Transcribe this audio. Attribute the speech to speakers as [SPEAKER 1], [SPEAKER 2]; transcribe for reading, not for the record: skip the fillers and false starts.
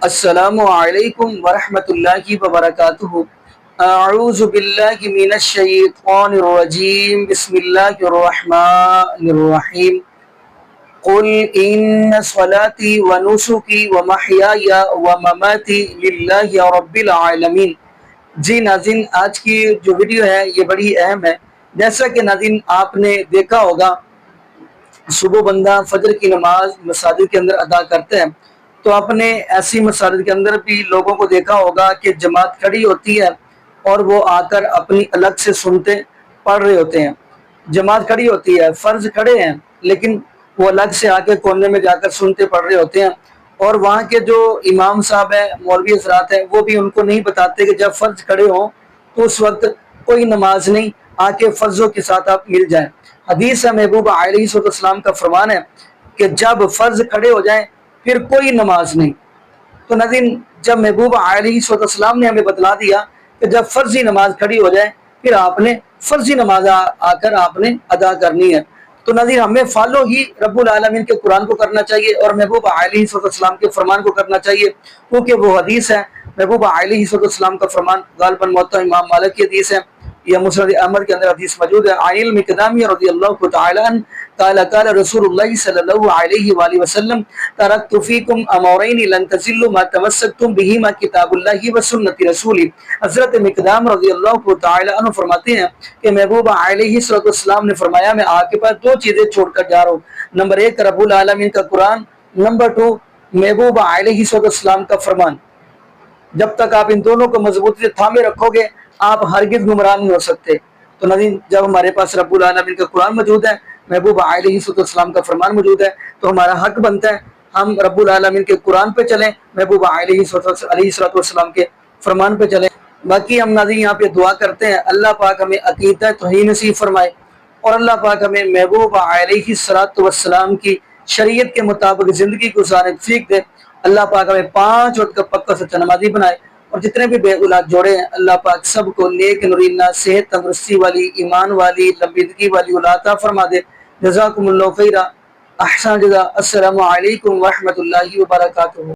[SPEAKER 1] السلام علیکم ورحمۃ اللہ وبرکاتہ۔ اعوذ باللہ من الشیطان الرجیم، بسم اللہ الرحمن الرحیم۔ قل ان صلاتي ونسكي ومحياي ومماتي للہ رب العالمین۔ جی ناظرین، آج کی جو ویڈیو ہے یہ بڑی اہم ہے۔ جیسا کہ ناظرین آپ نے دیکھا ہوگا، صبح بندہ فجر کی نماز مساجد کے اندر ادا کرتے ہیں، تو آپ نے ایسی مساجد کے اندر بھی لوگوں کو دیکھا ہوگا کہ جماعت کھڑی ہوتی ہے اور وہ آ کر اپنی الگ سے سنتے پڑھ رہے ہوتے ہیں۔ جماعت کھڑی ہوتی ہے، فرض کھڑے ہیں، لیکن وہ الگ سے آ کے کونے میں جا کر سنتے پڑھ رہے ہوتے ہیں، اور وہاں کے جو امام صاحب ہیں، مولوی حضرات ہیں، وہ بھی ان کو نہیں بتاتے کہ جب فرض کھڑے ہوں تو اس وقت کوئی نماز نہیں، آ کے فرضوں کے ساتھ آپ مل جائیں۔ حدیث ہے، محبوب علیہ السلام کا فرمان ہے کہ جب فرض کھڑے ہو جائیں پھر کوئی نماز نہیں۔ تو ناظرین، جب محبوب علیہ السلام نے ہمیں بتلا دیا کہ جب فرضی نماز کھڑی ہو جائے پھر آپ نے فرضی نماز آ کر آپ نے ادا کرنی ہے، تو ناظرین ہمیں فالو ہی رب العالمین کے قرآن کو کرنا چاہیے اور محبوب علیہ السلام کے فرمان کو کرنا چاہیے، کیونکہ وہ حدیث ہے۔ محبوب علیہ السلام کا فرمان غالباً موطا امام مالک کی حدیث ہے یا مسند احمد کے اندر حدیث موجود ہے۔ عن المقدام رضی اللہ تعالی عنہ قال قال رسول اللہ صلی اللہ علیہ وآلہ وسلم ترکت فیکم امرین لن تضلوا ما تمسکتم بہما کتاب اللہ و سنت رسولی۔ حضرت مقدام رضی اللہ تعالی عنہ فرماتے ہیں کہ محبوب علیہ السلام نے فرمایا، میں آپ کے پاس دو چیزیں چھوڑ کر جا رہا ہوں، نمبر ایک رب العالمین کا قرآن، نمبر دو محبوب علیہ السلام کا فرمان۔ جب تک آپ ان دونوں کو مضبوطی سے تھامے رکھو گے آپ ہرگز گمراہ نہیں ہو سکتے۔ تو ناظرین، جب ہمارے پاس رب العالمین کا قرآن موجود ہے، محبوب علیہ السلام کا فرمان موجود ہے، تو ہمارا حق بنتا ہے ہم رب العالمین کے قرآن پہ چلیں، محبوب علیہ السلام کے فرمان پہ چلیں۔ باقی ہم ناظرین یہاں پہ دعا کرتے ہیں اللہ پاک ہمیں عقیدہ توحید نصیب فرمائے، اور اللہ پاک ہمیں محبوب علیہ السلام کی شریعت کے مطابق زندگی گزارنے کی توفیق دے۔ اللہ پاک ہمیں 5 وقت کا پکا سچا نمازی بنائے، اور جتنے بھی بے اولاد جوڑے ہیں اللہ پاک سب کو نیک نورینہ صحت تندرستی والی ایمان والی لمبی زندگی والی اولاد عطا فرما دے۔ جزاکم اللہ خیرہ، احسن جزا۔ السلام علیکم ورحمۃ اللہ وبرکاتہ۔